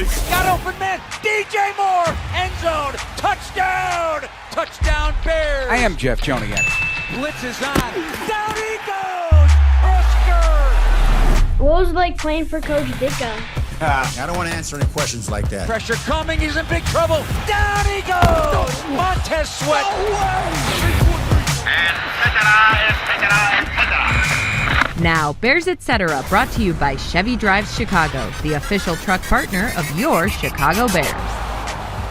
Got open man. DJ Moore. End zone. Touchdown. Touchdown Bears. I am Jeff Joniak. Blitz is on. Down he goes. Husker. What was it like playing for Coach Ditka? I don't want to answer any questions like that. Pressure coming. He's in big trouble. Down he goes. Montez Sweat. And etc. Now, Bears Etc. brought to you by Chevy Drives Chicago, the official truck partner of your Chicago Bears.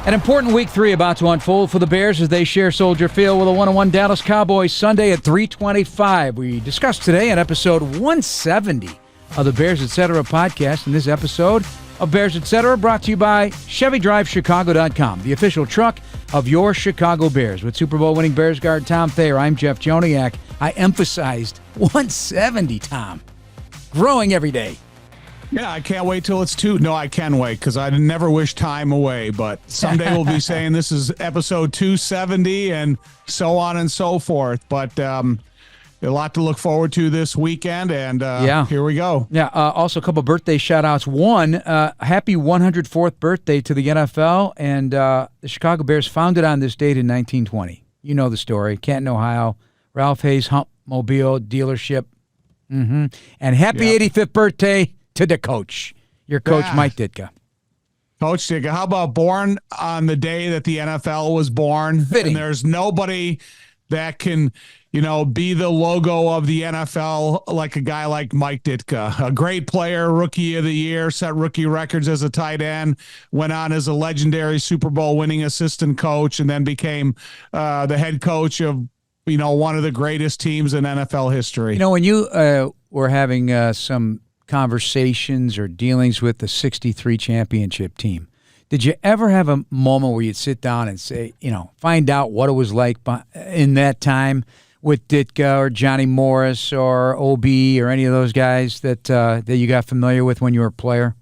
An important week 3 about to unfold for the Bears as they share Soldier Field with a 1-1 Dallas Cowboys Sunday at 3:25. We discussed today in episode 170 of the Bears Etc. podcast. In this episode of Bears Etc. brought to you by ChevyDriveChicago.com, the official truck of your Chicago Bears. With Super Bowl winning Bears guard Tom Thayer, I'm Jeff Joniak. I emphasized 170, Tom. Growing every day. Yeah, I can't wait till it's 2. No, I can wait because I never wish time away. But someday we'll be saying this is episode 270 and so on and so forth. But a lot to look forward to this weekend, and here we go. Yeah, also a couple birthday shout-outs. One, happy 104th birthday to the NFL, and the Chicago Bears founded on this date in 1920. You know the story. Canton, Ohio. Ralph Hayes Hump Mobile dealership. And happy 85th birthday to the coach, your coach, Mike Ditka. Coach Ditka, how about born on the day that the NFL was born? Fitting. And there's nobody that can, be the logo of the NFL like a guy like Mike Ditka. A great player, rookie of the year, set rookie records as a tight end, went on as a legendary Super Bowl winning assistant coach, and then became the head coach of one of the greatest teams in NFL history. When you were having some conversations or dealings with the 63 championship team, did you ever have a moment where you'd sit down and say, find out what it was like in that time with Ditka or Johnny Morris or OB or any of those guys that you got familiar with when you were a player?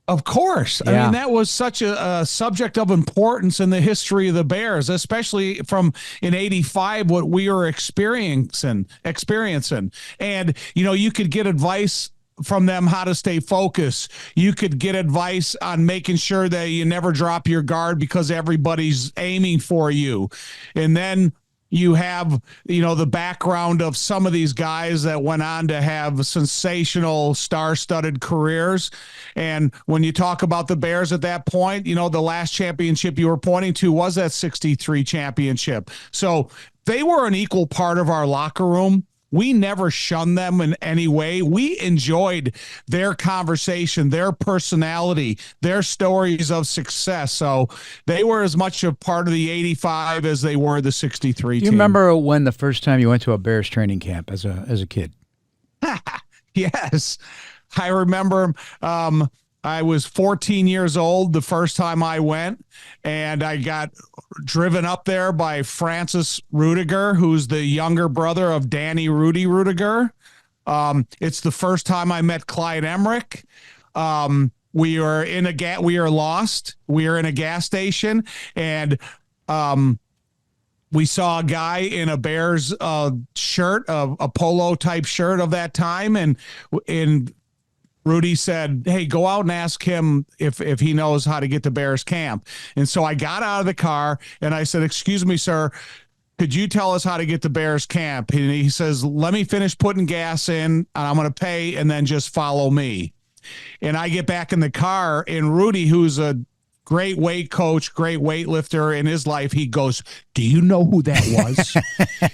Of course. Yeah. I mean, that was such a subject of importance in the history of the Bears, especially from in 85, what we were experiencing. And, you could get advice from them how to stay focused. You could get advice on making sure that you never drop your guard because everybody's aiming for you. And then you have, the background of some of these guys that went on to have sensational star-studded careers. And when you talk about the Bears at that point, the last championship you were pointing to was that 63 championship. So they were an equal part of our locker room. We never shunned them in any way. We enjoyed their conversation, their personality, their stories of success. So they were as much a part of the 85 as they were the 63 team. Do you remember when the first time you went to a Bears training camp as a kid? Yes. I remember I was 14 years old the first time I went, and I got driven up there by Francis Rudiger, who's the younger brother of Danny Rudy Rudiger. It's the first time I met Clyde Emmerich. We were lost. We were in a gas station, and we saw a guy in a Bears shirt, a polo type shirt of that time, and Rudy said, hey, go out and ask him if he knows how to get to Bears camp. And so I got out of the car and I said, excuse me, sir, could you tell us how to get to Bears camp? And he says, let me finish putting gas in and I'm going to pay and then just follow me. And I get back in the car and Rudy, who's a great weight coach, great weightlifter in his life, he goes, do you know who that was?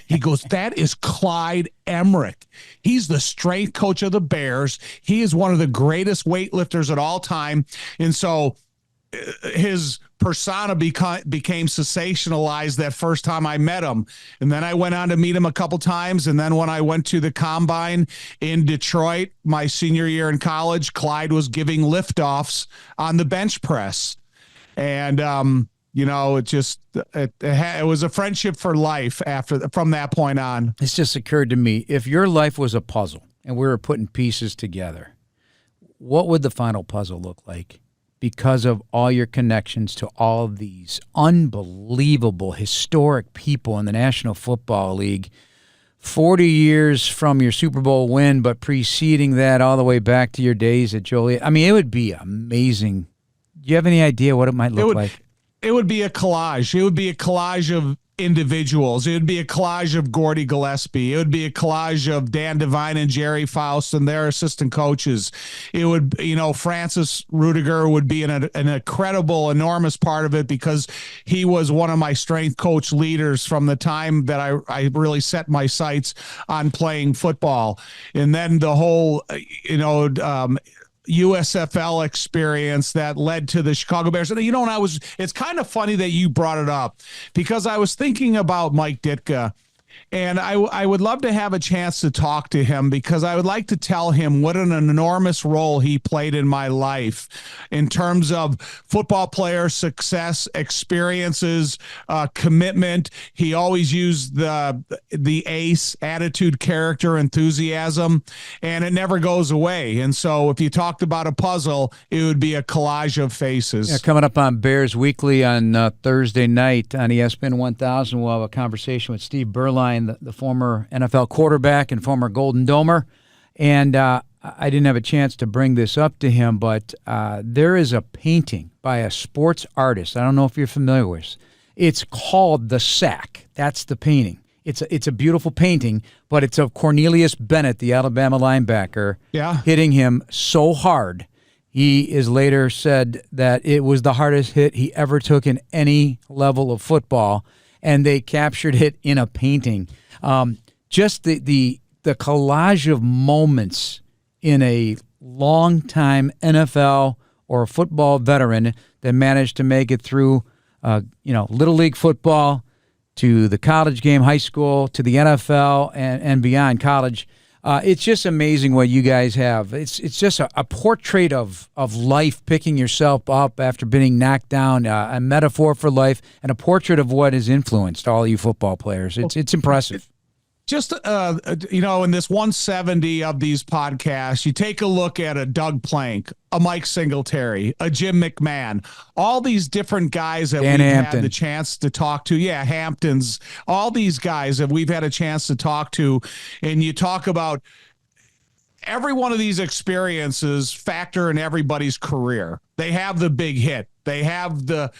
He goes, that is Clyde Emmerich. He's the strength coach of the Bears. He is one of the greatest weightlifters at all time. And so his persona became sensationalized that first time I met him. And then I went on to meet him a couple times. And then when I went to the Combine in Detroit, my senior year in college, Clyde was giving liftoffs on the bench press. And, it was a friendship for life from that point on. It's just occurred to me, if your life was a puzzle and we were putting pieces together, what would the final puzzle look like? Because of all your connections to all of these unbelievable, historic people in the National Football League, 40 years from your Super Bowl win, but preceding that all the way back to your days at Joliet. I mean, it would be amazing you have any idea what it might look like? It would be a collage. It would be a collage of individuals. It would be a collage of Gordy Gillespie. It would be a collage of Dan Devine and Jerry Faust and their assistant coaches. It would, Francis Rudiger would be an incredible, enormous part of it because he was one of my strength coach leaders from the time that I really set my sights on playing football. And then the whole, USFL experience that led to the Chicago Bears. And it's kind of funny that you brought it up because I was thinking about Mike Ditka, and I would love to have a chance to talk to him because I would like to tell him what an enormous role he played in my life in terms of football player success, experiences, commitment. He always used the ACE, attitude, character, enthusiasm, and it never goes away. And so if you talked about a puzzle, it would be a collage of faces. Yeah, coming up on Bears Weekly on Thursday night on ESPN 1000, we'll have a conversation with Steve Berline, the former NFL quarterback and former Golden Domer. And I didn't have a chance to bring this up to him, but there is a painting by a sports artist. I don't know if you're familiar with it. It's called The Sack. That's the painting. It's a beautiful painting, but it's of Cornelius Bennett, the Alabama linebacker, hitting him so hard. He is later said that it was the hardest hit he ever took in any level of football, and they captured it in a painting. Just the collage of moments in a long-time NFL or football veteran that managed to make it through, Little League football to the college game, high school, to the NFL and beyond college. It's just amazing what you guys have. It's just a portrait of life, picking yourself up after being knocked down, a metaphor for life, and a portrait of what has influenced all you football players. It's impressive. Just, in this 170 of these podcasts, you take a look at a Doug Plank, a Mike Singletary, a Jim McMahon, all these different guys that we've had the chance to talk to. Yeah, Hamptons, all these guys that we've had a chance to talk to. And you talk about every one of these experiences factor in everybody's career. They have the big hit. They have the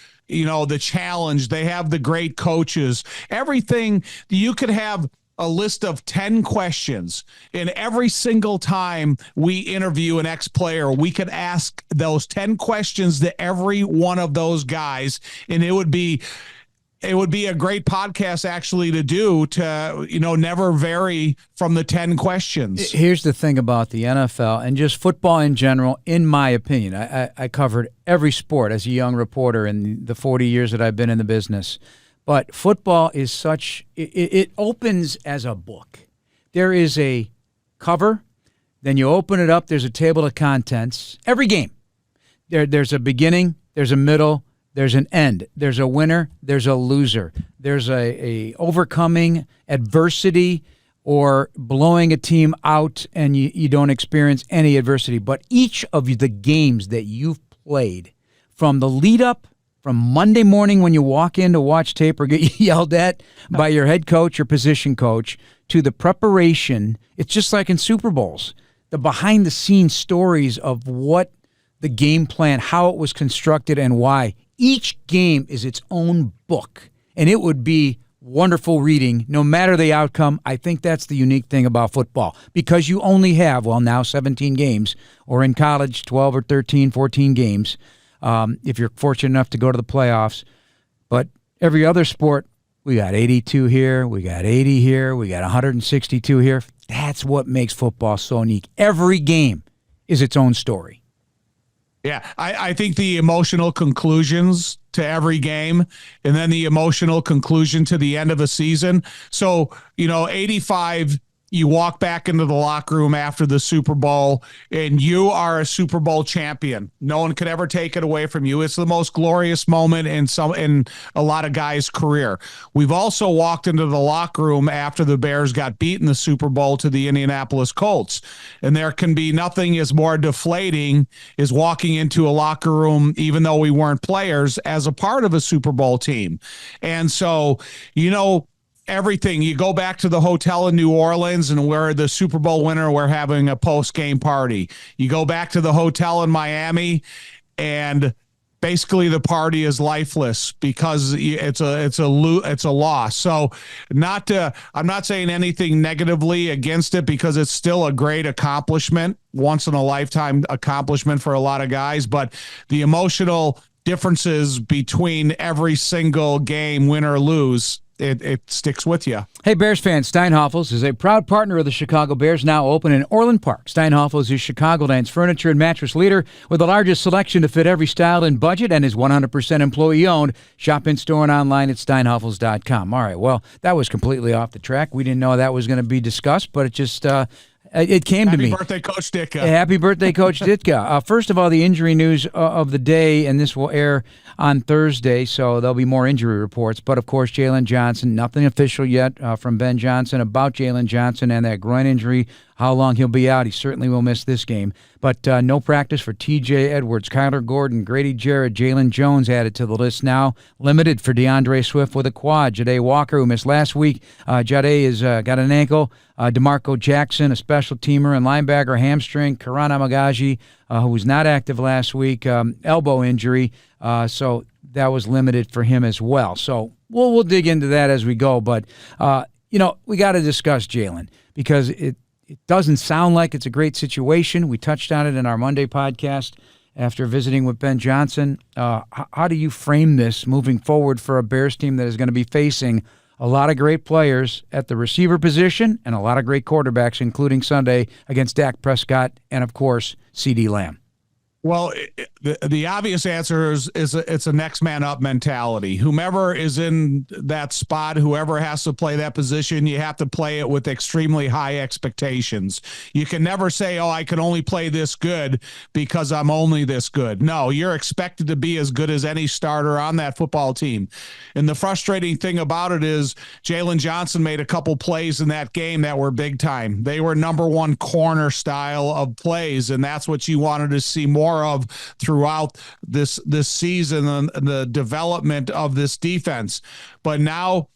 challenge. They have the great coaches. Everything. You could have a list of 10 questions, and every single time we interview an ex-player, we could ask those 10 questions to every one of those guys, and it would be a great podcast actually to do to, never vary from the 10 questions. Here's the thing about the NFL and just football in general, in my opinion. I covered every sport as a young reporter in the 40 years that I've been in the business. But football is it opens as a book. There is a cover, then you open it up, there's a table of contents. Every game, there's a beginning, there's a middle, there's an end. There's a winner, there's a loser. There's a overcoming adversity or blowing a team out and you don't experience any adversity. But each of the games that you've played, from the lead up, from Monday morning when you walk in to watch tape or get yelled at by your head coach or position coach, to the preparation, it's just like in Super Bowls. The behind-the-scenes stories of what the game plan, how it was constructed, and why. Each game is its own book, and it would be wonderful reading no matter the outcome. I think that's the unique thing about football, because you only have, now 17 games, or in college 12 or 13, 14 games. If you're fortunate enough to go to the playoffs. But every other sport, we got 82 here, we got 80 here, we got 162 here. That's what makes football so unique. Every game is its own story. Yeah, I think the emotional conclusions to every game and then the emotional conclusion to the end of a season. So, 85, you walk back into the locker room after the Super Bowl and you are a Super Bowl champion. No one could ever take it away from you. It's the most glorious moment in a lot of guys' career. We've also walked into the locker room after the Bears got beat in the Super Bowl to the Indianapolis Colts. And there can be nothing as more deflating as walking into a locker room, even though we weren't players, as a part of a Super Bowl team. And so, everything. You go back to the hotel in New Orleans and we're the Super Bowl winner. We're having a post-game party. You go back to the hotel in Miami and basically the party is lifeless because it's a loss. So I'm not saying anything negatively against it because it's still a great accomplishment, once in a lifetime accomplishment for a lot of guys, but the emotional differences between every single game, win or lose, it sticks with you. Hey, Bears fans, Steinhoffels is a proud partner of the Chicago Bears, now open in Orland Park. Steinhoffels is Chicagoland's furniture and mattress leader with the largest selection to fit every style and budget, and is 100% employee-owned. Shop in-store and online at steinhoffels.com. All right, well, that was completely off the track. We didn't know that was going to be discussed, but it just it came to me. Happy birthday, Coach Ditka. Happy birthday, Coach Ditka. First of all, the injury news of the day, and this will air on Thursday, so there'll be more injury reports. But, of course, Jalen Johnson, nothing official yet from Ben Johnson about Jalen Johnson and that groin injury, how long he'll be out. He certainly will miss this game. But no practice for T.J. Edwards, Kyler Gordon, Grady Jarrett, Jalen Jones added to the list now. Limited for DeAndre Swift with a quad. Jade Walker, who missed last week. Jade has got an ankle. DeMarco Jackson, a special teamer and linebacker, hamstring. Karan Amagaji, who was not active last week, elbow injury. So that was limited for him as well. So we'll dig into that as we go. But, we got to discuss Jalen because it doesn't sound like it's a great situation. We touched on it in our Monday podcast after visiting with Ben Johnson. How do you frame this moving forward for a Bears team that is going to be facing a lot of great players at the receiver position and a lot of great quarterbacks, including Sunday against Dak Prescott and, of course, CeeDee Lamb? Well, the obvious answer is it's a next man up mentality. Whomever is in that spot, whoever has to play that position, you have to play it with extremely high expectations. You can never say, oh, I can only play this good because I'm only this good. No, you're expected to be as good as any starter on that football team. And the frustrating thing about it is Jalen Johnson made a couple plays in that game that were big time. They were number one corner style of plays, and that's what you wanted to see more of throughout this season and the development of this defense. But now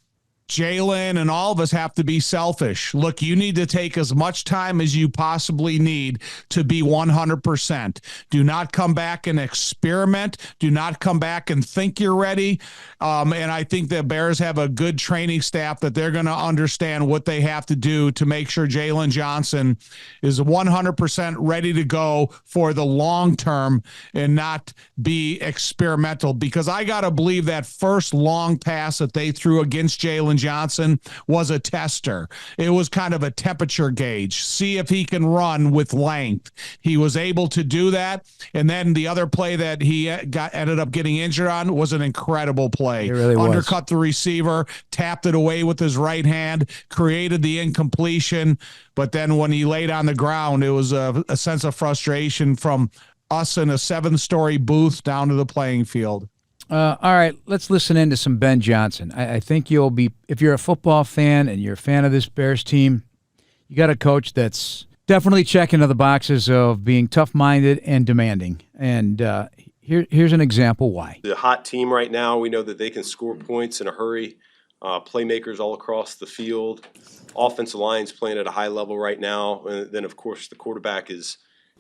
Jalen and all of us have to be selfish. Look, you need to take as much time as you possibly need to be 100%. Do not come back and experiment. Do not come back and think you're ready. And I think the Bears have a good training staff that they're going to understand what they have to do to make sure Jalen Johnson is 100% ready to go for the long term and not be experimental. Because I got to believe that first long pass that they threw against Jalen Johnson was a tester. It was kind of a temperature gauge. See if he can run with length. He was able to do that. And then the other play that he ended up getting injured on was an incredible play. It really was. Undercut the receiver, tapped it away with his right hand, created the incompletion. But then when he laid on the ground, it was a sense of frustration from us in a 7-story booth down to the playing field. All right, let's listen into some Ben Johnson. I think you'll be, if you're a football fan and you're a fan of this Bears team, you got a coach that's definitely checking the boxes of being tough-minded and demanding. And here's an example why. The hot team right now, we know that they can score points in a hurry. Playmakers all across the field. Offensive line's playing at a high level right now. And then, of course, the quarterback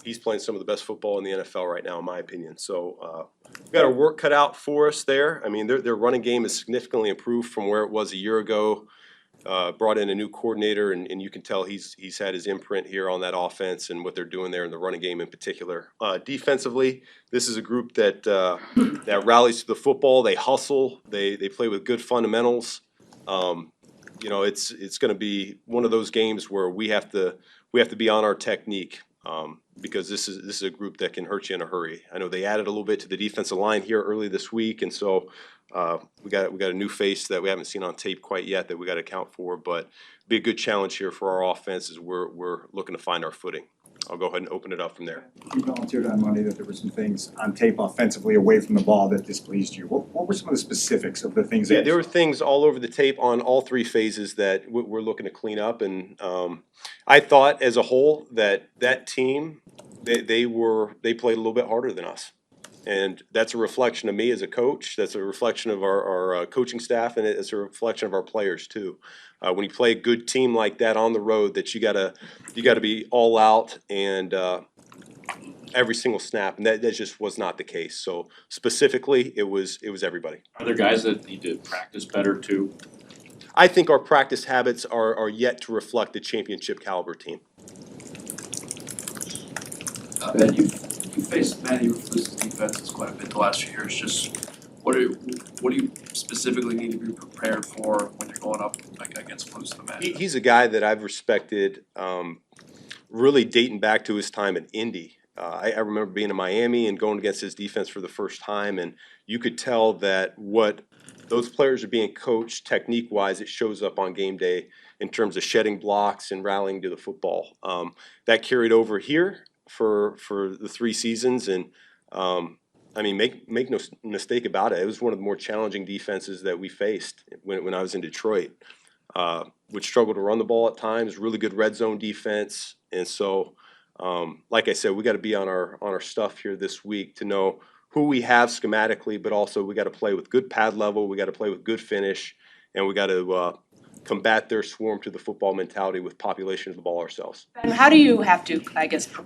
he's playing some of the best football in the NFL right now, in my opinion. So we've got our work cut out for us there. I mean, their running game is significantly improved from where it was a year ago. Brought in a new coordinator, and you can tell he's had his imprint here on that offense and what they're doing there in the running game in particular. Defensively, this is a group that rallies to the football. They hustle. They play with good fundamentals. It's going to be one of those games where we have to be on our technique. Because this is a group that can hurt you in a hurry. I know they added a little bit to the defensive line here early this week, and so we got a new face that we haven't seen on tape quite yet that we got to account for. But it'll be a good challenge here for our offense as we're looking to find our footing. I'll go ahead and open it up from there. You volunteered on Monday that there were some things on tape offensively away from the ball that displeased you. What were some of the specifics of the things? Yeah, there were things all over the tape on all three phases that we're looking to clean up. And I thought as a whole that team, they played a little bit harder than us. And that's a reflection of me as a coach. That's a reflection of our coaching staff, and it's a reflection of our players too. When you play a good team like that on the road, that you gotta be all out and every single snap, and that just was not the case. So specifically, it was everybody. Are there guys that need to practice better too? I think our practice habits are yet to reflect the championship caliber team. Ben, you faced Manny Rufus's defenses quite a bit the last few years. Just what do you specifically need to be prepared for when you're going up against Flus the man? He's a guy that I've respected, really dating back to his time in Indy. I remember being in Miami and going against his defense for the first time, and you could tell that what those players are being coached technique-wise, it shows up on game day in terms of shedding blocks and rallying to the football. That carried over here for the 3 seasons, and I mean, make no mistake about it. It was one of the more challenging defenses that we faced when I was in Detroit. Would struggle to run the ball at times, really good red zone defense, and so. Like I said, we got to be on our stuff here this week to know who we have schematically, but also we got to play with good pad level, we got to play with good finish, and we got to combat their swarm to the football mentality with population of the ball ourselves. And how do you have to, I guess, for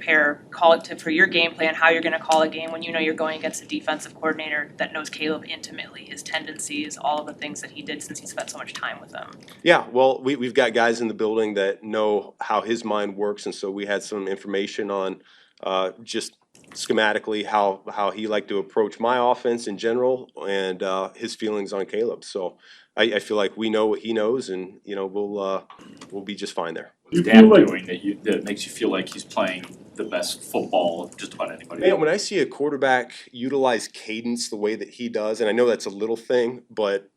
your game plan, how you're going to call a game when you know you're going against a defensive coordinator that knows Caleb intimately, his tendencies, all of the things that he did since he spent so much time with him? Yeah, well, we've got guys in the building that know how his mind works, and so we had some information on just schematically how he liked to approach my offense in general and his feelings on Caleb. So I feel like we know what he knows, and we'll be just fine there. What's Dan doing that makes you feel like he's playing the best football of just about anybody? Man, when I see a quarterback utilize cadence the way that he does, and I know that's a little thing, but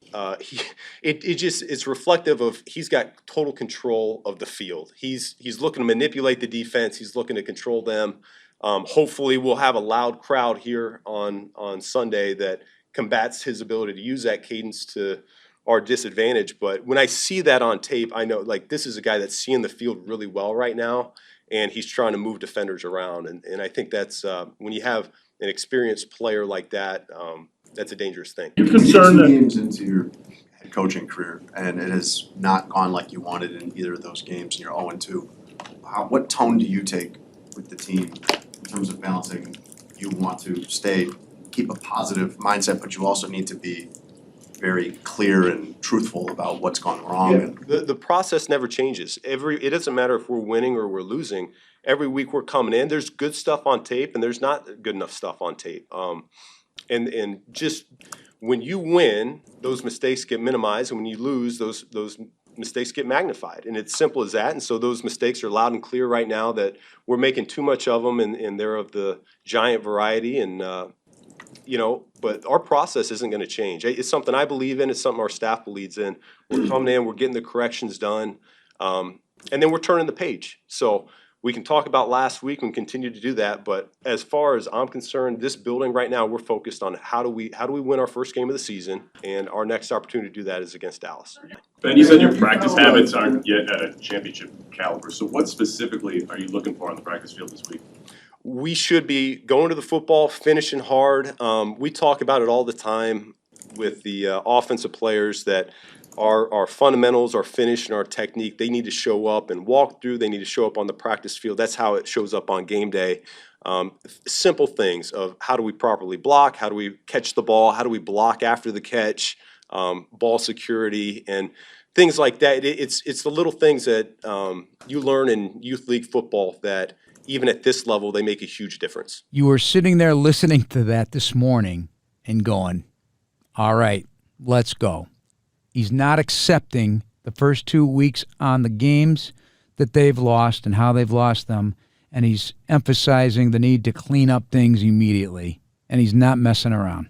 it's reflective of he's got total control of the field. He's looking to manipulate the defense. He's looking to control them. Hopefully, we'll have a loud crowd here on Sunday that combats his ability to use that cadence to our disadvantage. But when I see that on tape, I know like this is a guy that's seeing the field really well right now, and he's trying to move defenders around. And I think that's when you have an experienced player like that, that's a dangerous thing. You're concerned that 2 games into your head coaching career, and it has not gone like you wanted in either of those games, and you're 0-2. What tone do you take with the team in terms of balancing? You want to keep a positive mindset, but you also need to be very clear and truthful about what's gone wrong. Yeah. The process never changes. It doesn't matter if we're winning or we're losing. Every week we're coming in. There's good stuff on tape, and there's not good enough stuff on tape. And just when you win, those mistakes get minimized, and when you lose, those mistakes get magnified. And it's simple as that. And so those mistakes are loud and clear right now that we're making too much of them, and they're of the giant variety. And but our process isn't going to change. It's something I believe in. It's something our staff believes in. We're coming in, we're getting the corrections done, and then we're turning the page. So we can talk about last week and continue to do that. But as far as I'm concerned, this building right now, we're focused on how do we win our first game of the season, and our next opportunity to do that is against Dallas. Ben, you said your practice habits aren't yet at a championship caliber. So what specifically are you looking for on the practice field this week? We should be going to the football, finishing hard. We talk about it all the time with the offensive players that our fundamentals, our finish, and our technique, they need to show up and walk through. They need to show up on the practice field. That's how it shows up on game day. Simple things of how do we properly block, how do we catch the ball, how do we block after the catch, ball security, and things like that. It's the little things that you learn in youth league football that even at this level, they make a huge difference. You were sitting there listening to that this morning and going, all right, let's go. He's not accepting the first 2 weeks on the games that they've lost and how they've lost them, and he's emphasizing the need to clean up things immediately, and he's not messing around.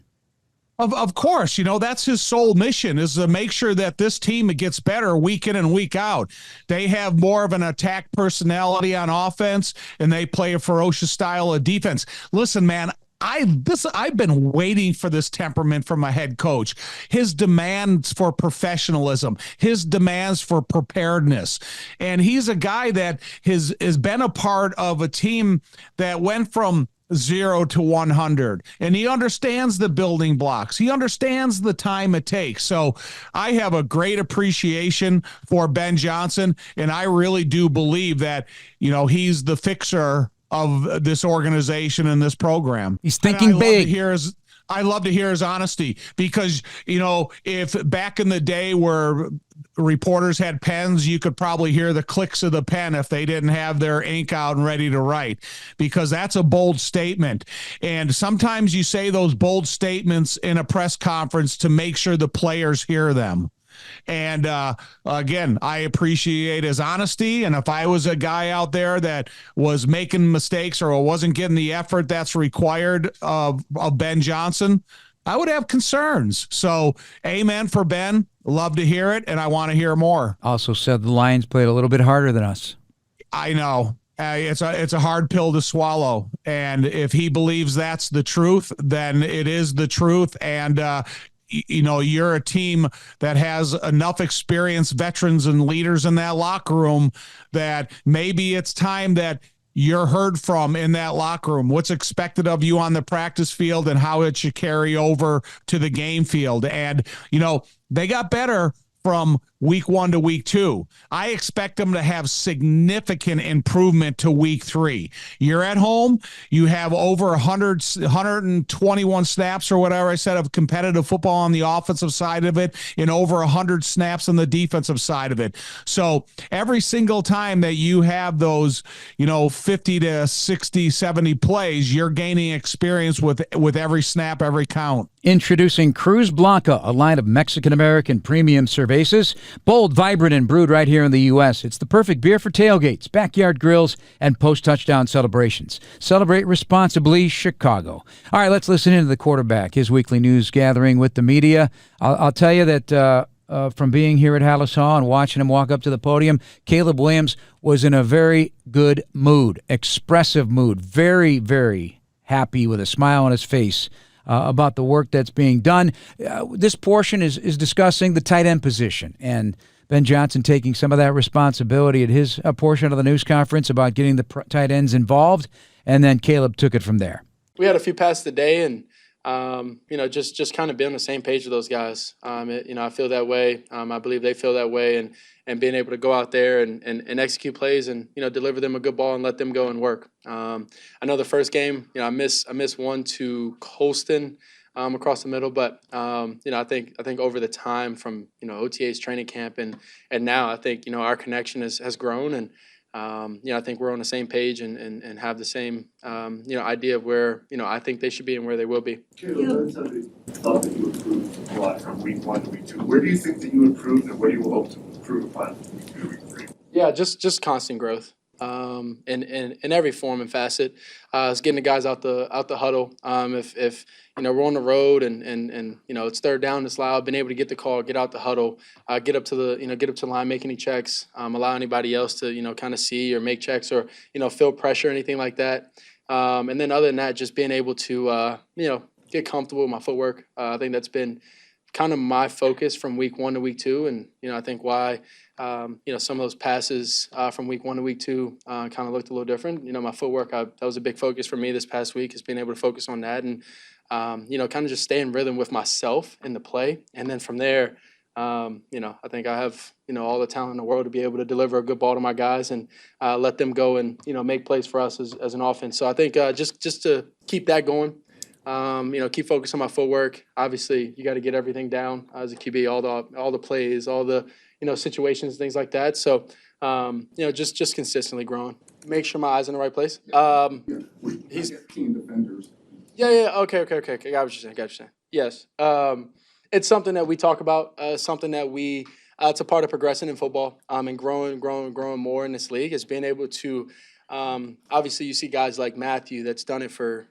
Of course, that's his sole mission, is to make sure that this team gets better week in and week out. They have more of an attack personality on offense, and they play a ferocious style of defense. Listen, man, I've been waiting for this temperament from my head coach. His demands for professionalism, his demands for preparedness. And he's a guy that has been a part of a team that went from 0 to 100, and he understands the building blocks. He understands the time it takes. So I have a great appreciation for Ben Johnson, and I really do believe that, he's the fixer of this organization and this program. He's thinking big. I love to hear his honesty because, if back in the day where reporters had pens, you could probably hear the clicks of the pen if they didn't have their ink out and ready to write, because that's a bold statement. And sometimes you say those bold statements in a press conference to make sure the players hear them. And again, I appreciate his honesty. And if I was a guy out there that was making mistakes or wasn't getting the effort that's required of Ben Johnson, I would have concerns. So amen for Ben. Love to hear it. And I want to hear more. Also said the Lions played a little bit harder than us. I know. It's a hard pill to swallow. And if he believes that's the truth, then it is the truth. And, you're a team that has enough experience, veterans and leaders in that locker room, that maybe it's time that you're heard from in that locker room. What's expected of you on the practice field and how it should carry over to the game field. And, they got better from week 1 to week 2. I expect them to have significant improvement to week 3. You're at home. You have over 121 snaps or whatever I said of competitive football on the offensive side of it, and over 100 snaps on the defensive side of it. So every single time that you have those, 50 to 60, 70 plays, you're gaining experience with every snap, every count. Introducing Cruz Blanca, a line of Mexican-American premium cervezas. Bold, vibrant, and brewed right here in the U.S. It's the perfect beer for tailgates, backyard grills, and post-touchdown celebrations. Celebrate responsibly, Chicago. All right, let's listen in to the quarterback, his weekly news gathering with the media. I'll tell you that from being here at Hallis Hall and watching him walk up to the podium, Caleb Williams was in a very good mood, expressive mood, very, very happy with a smile on his face about the work that's being done. This portion is discussing the tight end position, and Ben Johnson taking some of that responsibility at his portion of the news conference about getting the tight ends involved, and then Caleb took it from there. We had a few passes today, and just kind of be on the same page with those guys. I feel that way. I believe they feel that way, and being able to go out there and execute plays and deliver them a good ball and let them go and work. I know the first game, I missed one to Colston across the middle, but I think over the time from OTA's training camp and now I think our connection has grown, and I think we're on the same page and have the same idea of where I think they should be and where they will be. Caleb, thought that you improved a lot from week 1 to week 2. Where do you think that you improved, and what do you hope to improve upon week 2 to week 3? Yeah, just constant growth. In every form and facet. It's getting the guys out the huddle. If we're on the road and it's third down, it's loud, been able to get the call, get out the huddle, get up to the line, make any checks, allow anybody else to kind of see or make checks or feel pressure or anything like that. And then other than that, just being able to get comfortable with my footwork. I think that's been kind of my focus from week 1 to week 2, and I think why some of those passes from week 1 to week 2 kind of looked a little different. My footwork, that was a big focus for me this past week, is being able to focus on that and kind of just stay in rhythm with myself in the play, and then from there, I think I have all the talent in the world to be able to deliver a good ball to my guys and let them go and make plays for us as an offense. So I think just to keep that going. Keep focused on my footwork. Obviously, you got to get everything down as a QB, all the plays, all the situations, things like that. So, just consistently growing. Make sure my eyes in the right place. He's keen defenders. Yeah. Okay. Got what you're saying. Yes. It's something that we talk about. Something that we. It's a part of progressing in football. And growing more in this league is being able to. Obviously, you see guys like Matthew that's done it for.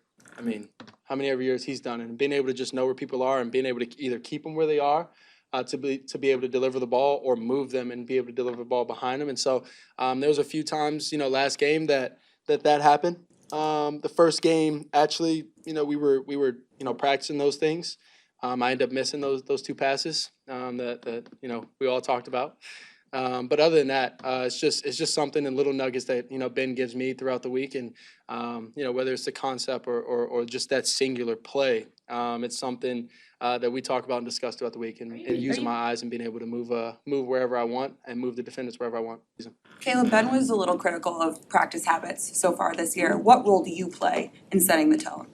How many ever years he's done it, and being able to just know where people are and being able to either keep them where they are, to be able to deliver the ball or move them and be able to deliver the ball behind them. And so there was a few times, last game that happened. The first game, actually, we were practicing those things. I ended up missing those 2 passes that we all talked about. But other than that, it's just something and little nuggets that Ben gives me throughout the week, and whether it's the concept or just that singular play, it's something that we talk about and discuss throughout the week, and using my eyes and being able to move wherever I want and move the defenders wherever I want. Caleb, Ben was a little critical of practice habits so far this year. What role do you play in setting the tone?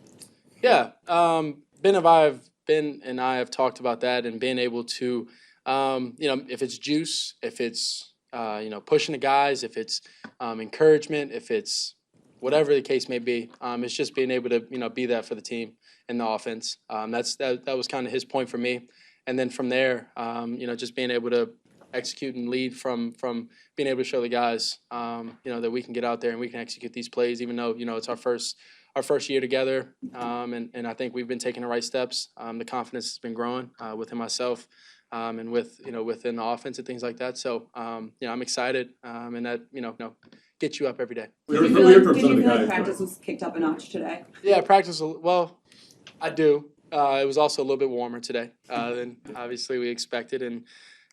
Yeah, Ben and I have talked about that, and being able to, if it's juice, if it's pushing the guys, if it's encouragement, if it's whatever the case may be, it's just being able to be that for the team and the offense. That was kind of his point for me, and then from there, just being able to execute and lead from being able to show the guys, that we can get out there and we can execute these plays, even though it's our first year together, and I think we've been taking the right steps. The confidence has been growing within myself, and within the offense and things like that. So I'm excited, and that gets you up every day. Did you feel like practice was kicked up a notch today? Yeah, practice. Well, I do. It was also a little bit warmer today than obviously we expected, and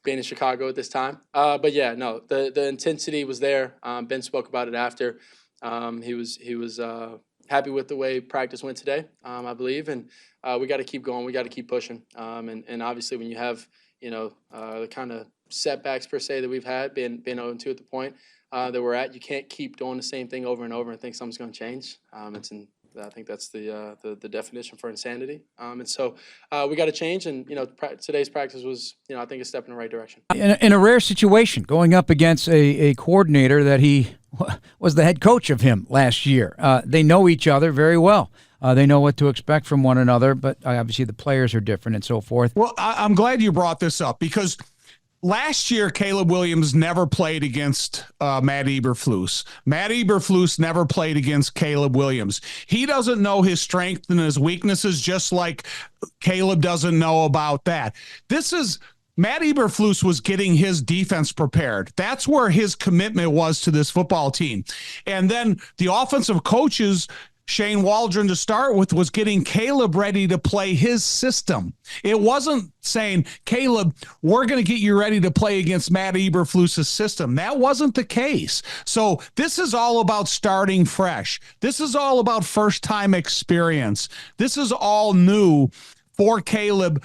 being in Chicago at this time. But yeah, no, the intensity was there. Ben spoke about it after. He was happy with the way practice went today, I believe, and we got to keep going. We got to keep pushing. And obviously, when you have the kind of setbacks per se that we've had, being 0-2 at the point that we're at, you can't keep doing the same thing over and over and think something's going to change. I think that's the definition for insanity. And so we got to change. And today's practice was I think a step in the right direction. In a rare situation, going up against a coordinator that he was the head coach of him last year. They know each other very well. They know what to expect from one another, but obviously the players are different and so forth. Well, I'm glad you brought this up because last year, Caleb Williams never played against Matt Eberflus. Matt Eberflus never played against Caleb Williams. He doesn't know his strengths and his weaknesses, just like Caleb doesn't know about that. Matt Eberflus was getting his defense prepared. That's where his commitment was to this football team. And then the offensive coaches, Shane Waldron to start with, was getting Caleb ready to play his system. It wasn't saying, Caleb, we're going to get you ready to play against Matt Eberflus's system. That wasn't the case. So this is all about starting fresh. This is all about first-time experience. This is all new for Caleb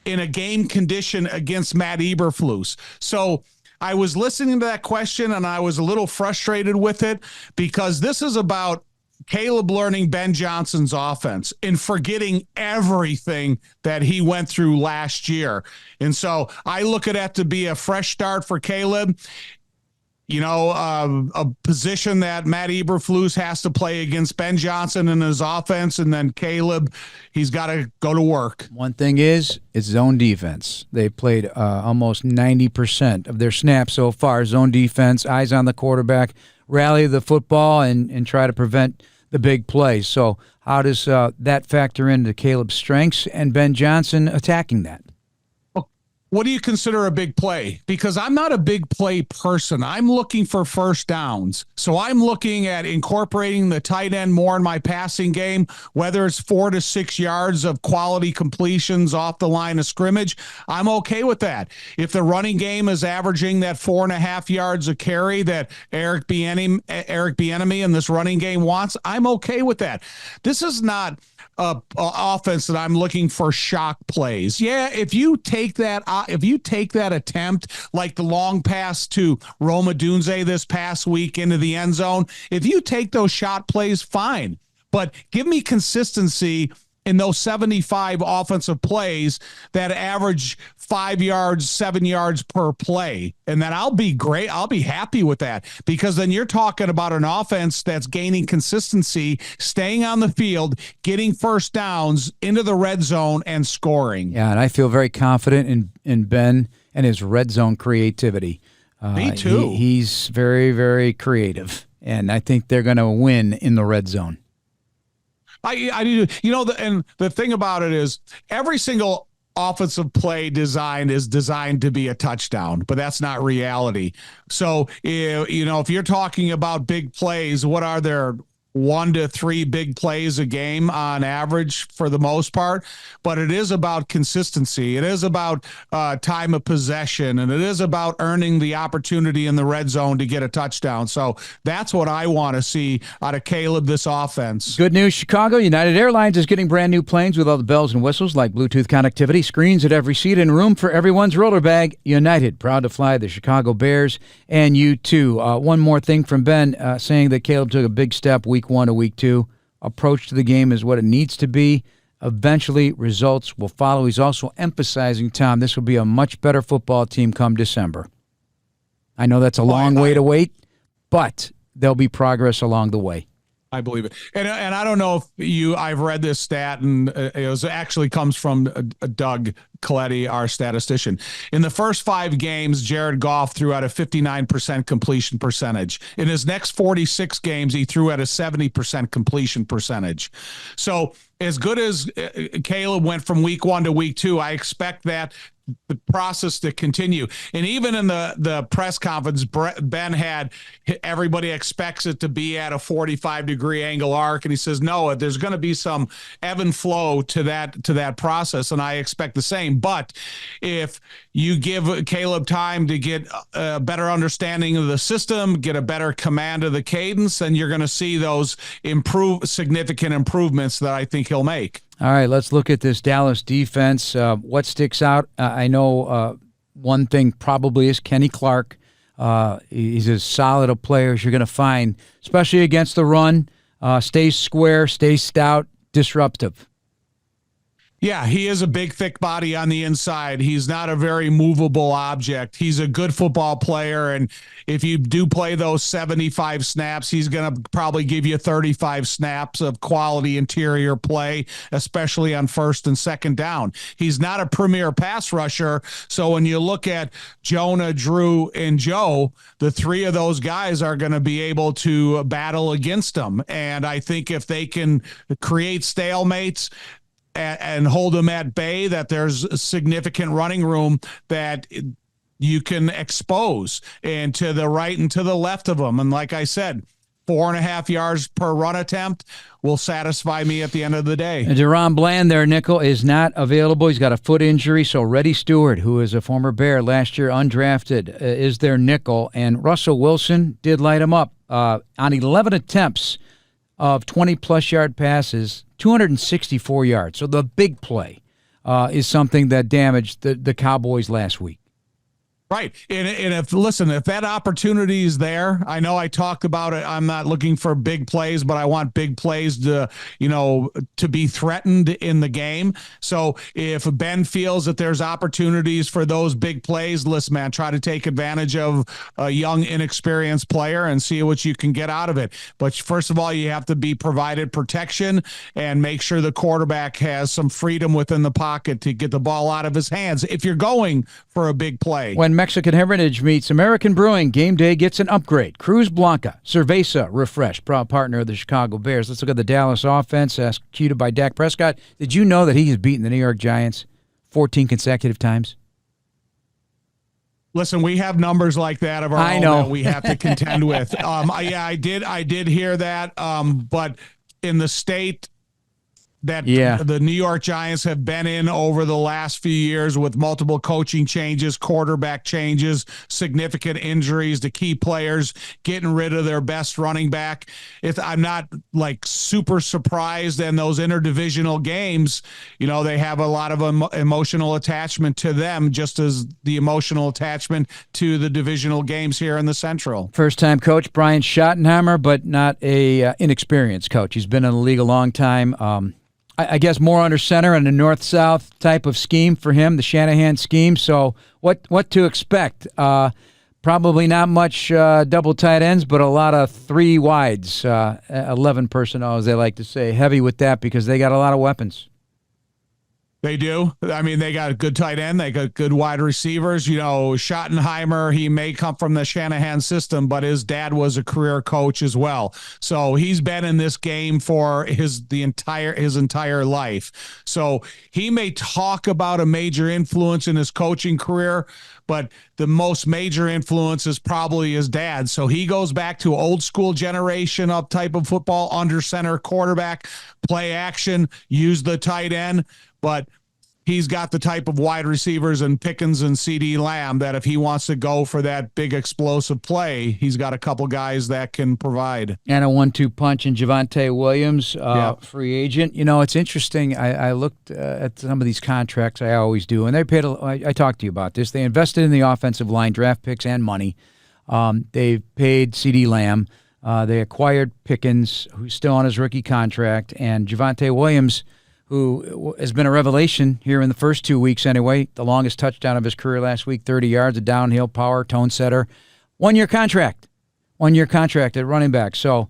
in a game condition against Matt Eberflus. So I was listening to that question, and I was a little frustrated with it because this is about Caleb learning Ben Johnson's offense and forgetting everything that he went through last year. And so I look at that to be a fresh start for Caleb. A position that Matt Eberflus has to play against Ben Johnson in his offense, and then Caleb, he's got to go to work. One thing is, it's zone defense. They played almost 90% of their snaps so far. Zone defense, eyes on the quarterback, rally the football, and try to prevent the big plays. So how does that factor into Caleb's strengths and Ben Johnson attacking that? What do you consider a big play? Because I'm not a big play person. I'm looking for first downs. So I'm looking at incorporating the tight end more in my passing game, whether it's 4 to 6 yards of quality completions off the line of scrimmage. I'm okay with that. If the running game is averaging that 4.5 yards a carry that Eric Bieniemy in this running game wants, I'm okay with that. This is not offense that I'm looking for shock plays. Yeah, if you take that attempt, like the long pass to Roma Dunze this past week into the end zone, if you take those shot plays, fine. But give me consistency in those 75 offensive plays that average 5 yards, 7 yards per play. And then I'll be great. I'll be happy with that, because then you're talking about an offense that's gaining consistency, staying on the field, getting first downs into the red zone and scoring. Yeah, and I feel very confident in Ben and his red zone creativity. Me too. He's very, very creative, and I think they're going to win in the red zone. I do. And the thing about it is every single offensive play is designed to be a touchdown, but that's not reality. So, if you're talking about big plays, what are 1 to 3 big plays a game on average for the most part, but it is about consistency. It is about time of possession, and it is about earning the opportunity in the red zone to get a touchdown. So that's what I want to see out of Caleb, this offense. Good news, Chicago. United Airlines is getting brand new planes with all the bells and whistles like Bluetooth connectivity, screens at every seat, and room for everyone's roller bag. United, proud to fly the Chicago Bears, and you too. One more thing from Ben saying that Caleb took a big step week 1 to week 2. Approach to the game is what it needs to be. Eventually, results will follow. He's also emphasizing, Tom, this will be a much better football team come December. I know that's a long way to wait, but there'll be progress along the way. I believe it. And I don't know if I've read this stat, and it actually comes from Doug Coletti, our statistician. In the first 5 games, Jared Goff threw at a 59% completion percentage. In his next 46 games, he threw at a 70% completion percentage. So as good as Caleb went from week 1 to week 2, I expect that the process to continue. And even in the press conference, Ben had, everybody expects it to be at a 45-degree angle arc, and he says, no, there's going to be some ebb and flow to that process, and I expect the same. But if you give Caleb time to get a better understanding of the system, get a better command of the cadence, then you're going to see those significant improvements that I think he'll make. All right, let's look at this Dallas defense. What sticks out? I know one thing probably is Kenny Clark. He's as solid a player as you're going to find, especially against the run. Stays square, stays stout, disruptive. Yeah, he is a big, thick body on the inside. He's not a very movable object. He's a good football player, and if you do play those 75 snaps, he's going to probably give you 35 snaps of quality interior play, especially on first and second down. He's not a premier pass rusher, so when you look at Jonah, Drew, and Joe, the 3 of those guys are going to be able to battle against him, and I think if they can create stalemates and hold them at bay, that there's significant running room that you can expose, and to the right and to the left of them. And like I said, 4.5 yards per run attempt will satisfy me at the end of the day. And Deron Bland, their nickel, is not available. He's got a foot injury. So Reddy Stewart, who is a former Bear last year, undrafted, is their nickel. And Russell Wilson did light him up on 11 attempts of 20-plus yard passes, 264 yards. So the big play is something that damaged the Cowboys last week. Right. And if that opportunity is there, I know I talked about it. I'm not looking for big plays, but I want big plays to be threatened in the game. So if Ben feels that there's opportunities for those big plays, listen, man, try to take advantage of a young, inexperienced player and see what you can get out of it. But first of all, you have to be provided protection and make sure the quarterback has some freedom within the pocket to get the ball out of his hands if you're going for a big play. When Mexican Heritage meets American Brewing, game day gets an upgrade. Cruz Blanca, Cerveza Refresh, proud partner of the Chicago Bears. Let's look at the Dallas offense, executed by Dak Prescott. Did you know that he has beaten the New York Giants 14 consecutive times? Listen, we have numbers like that of our own that we have to contend with. I did hear that, but in the state that the New York Giants have been in over the last few years with multiple coaching changes, quarterback changes, significant injuries to key players, getting rid of their best running back. I'm not super surprised in those interdivisional games. They have a lot of emotional attachment to them, just as the emotional attachment to the divisional games here in the Central. First-time coach Brian Schottenheimer, but not a inexperienced coach. He's been in the league a long time. I guess more under center and a north-south type of scheme for him, the Shanahan scheme. So what to expect? Probably not much double tight ends, but a lot of 3 wides, 11 personnel, as they like to say. Heavy with that because they got a lot of weapons. They do. I mean, they got a good tight end. They got good wide receivers. You know, Schottenheimer, he may come from the Shanahan system, but his dad was a career coach as well. So he's been in this game for his entire life. So he may talk about a major influence in his coaching career, but the most major influence is probably his dad. So he goes back to old school generation of type of football, under center quarterback, play action, use the tight end. But he's got the type of wide receivers and Pickens and CD Lamb that if he wants to go for that big explosive play, he's got a couple guys that can provide. And a 1-2 punch in Javonte Williams, free agent. You know, it's interesting. I looked at some of these contracts. I always do. And they paid, I talked to you about this. They invested in the offensive line, draft picks and money. They paid CD Lamb. They acquired Pickens, who's still on his rookie contract, and Javonte Williams, who has been a revelation here in the first 2 weeks anyway. The longest touchdown of his career last week, 30 yards, a downhill power, tone setter. 1-year contract. 1-year contract at running back. So,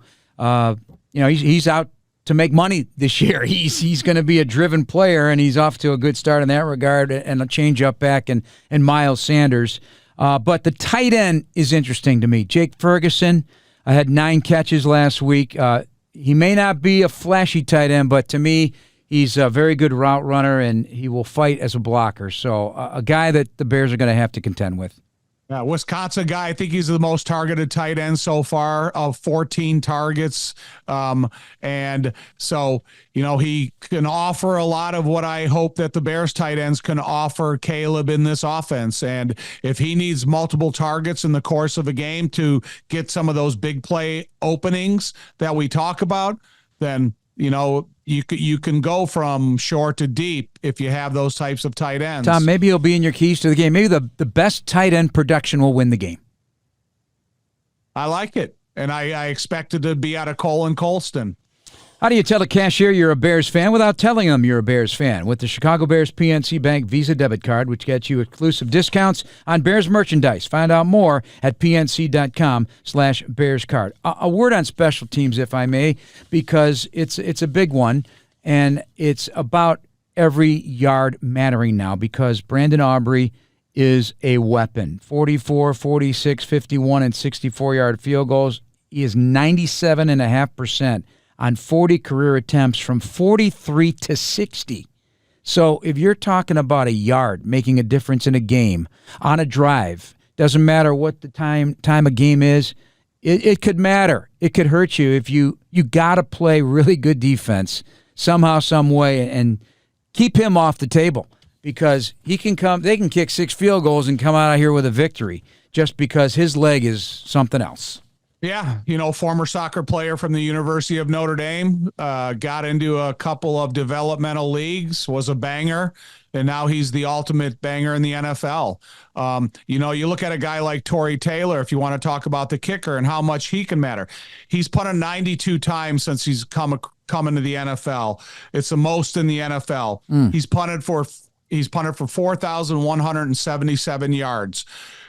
he's out to make money this year. He's going to be a driven player, and he's off to a good start in that regard, and a change-up back and Miles Sanders. But the tight end is interesting to me. Jake Ferguson had 9 catches last week. He may not be a flashy tight end, but to me, he's a very good route runner, and he will fight as a blocker. So a guy that the Bears are going to have to contend with. Yeah, Wisconsin guy, I think he's the most targeted tight end so far of 14 targets. And so, he can offer a lot of what I hope that the Bears tight ends can offer Caleb in this offense. And if he needs multiple targets in the course of a game to get some of those big play openings that we talk about, then, you can go from short to deep if you have those types of tight ends. Tom, maybe he'll be in your keys to the game. Maybe the best tight end production will win the game. I like it. And I expect it to be out of Cole and Colston. How do you tell a cashier you're a Bears fan without telling them you're a Bears fan? With the Chicago Bears PNC Bank Visa debit card, which gets you exclusive discounts on Bears merchandise. Find out more at pnc.com/BearsCard. A word on special teams, if I may, because it's a big one, and it's about every yard mattering now, because Brandon Aubrey is a weapon. 44, 46, 51, and 64-yard field goals. He is 97.5% on 40 career attempts, from 43 to 60. So if you're talking about a yard making a difference in a game, on a drive, doesn't matter what the time of game is, it could matter. It could hurt you if you got to play really good defense somehow, some way, and keep him off the table, because they can kick 6 field goals and come out of here with a victory just because his leg is something else. Yeah, former soccer player from the University of Notre Dame, got into a couple of developmental leagues, was a banger, and now he's the ultimate banger in the NFL. You look at a guy like Torrey Taylor, if you want to talk about the kicker and how much he can matter. He's punted 92 times since he's come into the NFL. It's the most in the NFL. He's punted for 4,177 yards.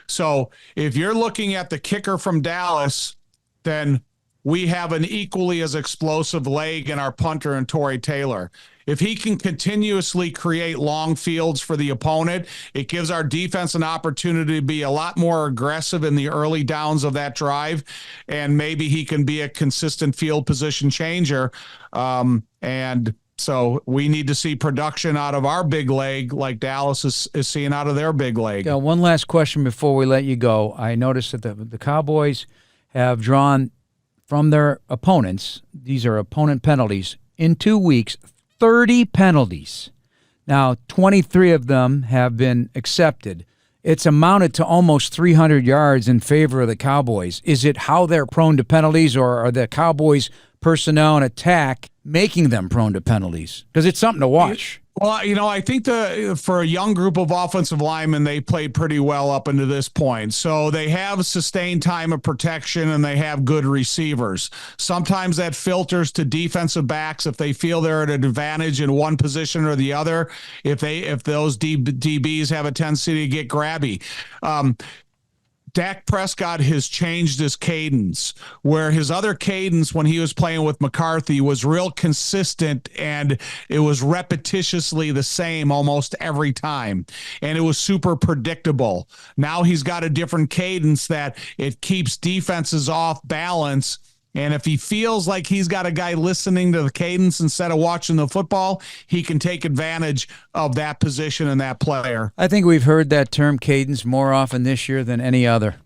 So if you're looking at the kicker from Dallas, then we have an equally as explosive leg in our punter and Torrey Taylor. If he can continuously create long fields for the opponent, it gives our defense an opportunity to be a lot more aggressive in the early downs of that drive, and maybe he can be a consistent field position changer. And so we need to see production out of our big leg like Dallas is seeing out of their big leg. One last question before we let you go. I noticed that the Cowboys have drawn from their opponents, these are opponent penalties, in 2 weeks, 30 penalties. Now, 23 of them have been accepted. It's amounted to almost 300 yards in favor of the Cowboys. Is it how they're prone to penalties, or are the Cowboys' personnel and attack making them prone to penalties? Because it's something to watch. Well, I think for a young group of offensive linemen, they played pretty well up into this point. So they have sustained time of protection, and they have good receivers. Sometimes that filters to defensive backs if they feel they're at an advantage in one position or the other. If those DBs have a tendency to get grabby. Dak Prescott has changed his cadence, where his other cadence when he was playing with McCarthy was real consistent and it was repetitiously the same almost every time. And it was super predictable. Now he's got a different cadence that it keeps defenses off balance. And if he feels like he's got a guy listening to the cadence instead of watching the football, he can take advantage of that position and that player. I think we've heard that term cadence more often this year than any other.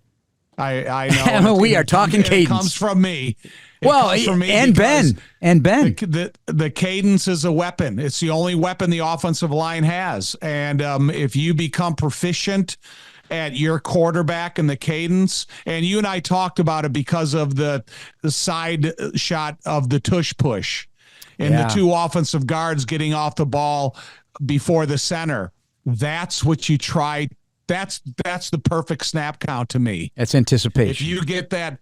I know. We are talking cadence. It comes from me. And Ben. The cadence is a weapon. It's the only weapon the offensive line has. And if you become proficient at your quarterback and the cadence, and you and I talked about it because of the side shot of the tush push and the two offensive guards getting off the ball before the center. That's what you try. That's the perfect snap count to me. That's anticipation. If you get that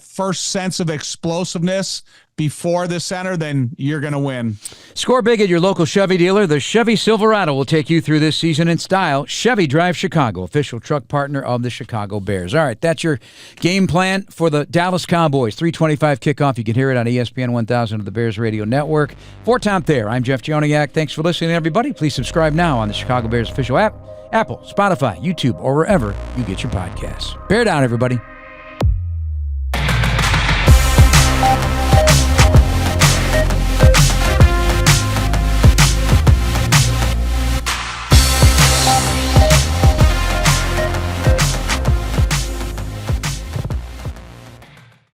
first sense of explosiveness before the center, then you're going to win. Score big at your local Chevy dealer. The Chevy Silverado will take you through this season in style. Chevy Drive Chicago, official truck partner of the Chicago Bears. All right, that's your game plan for the Dallas Cowboys. 3:25 kickoff. You can hear it on ESPN 1000 of the Bears Radio Network. For Tom Thayer, I'm Jeff Joniak. Thanks for listening, everybody. Please subscribe now on the Chicago Bears official app, Apple, Spotify, YouTube, or wherever you get your podcasts. Bear down, everybody.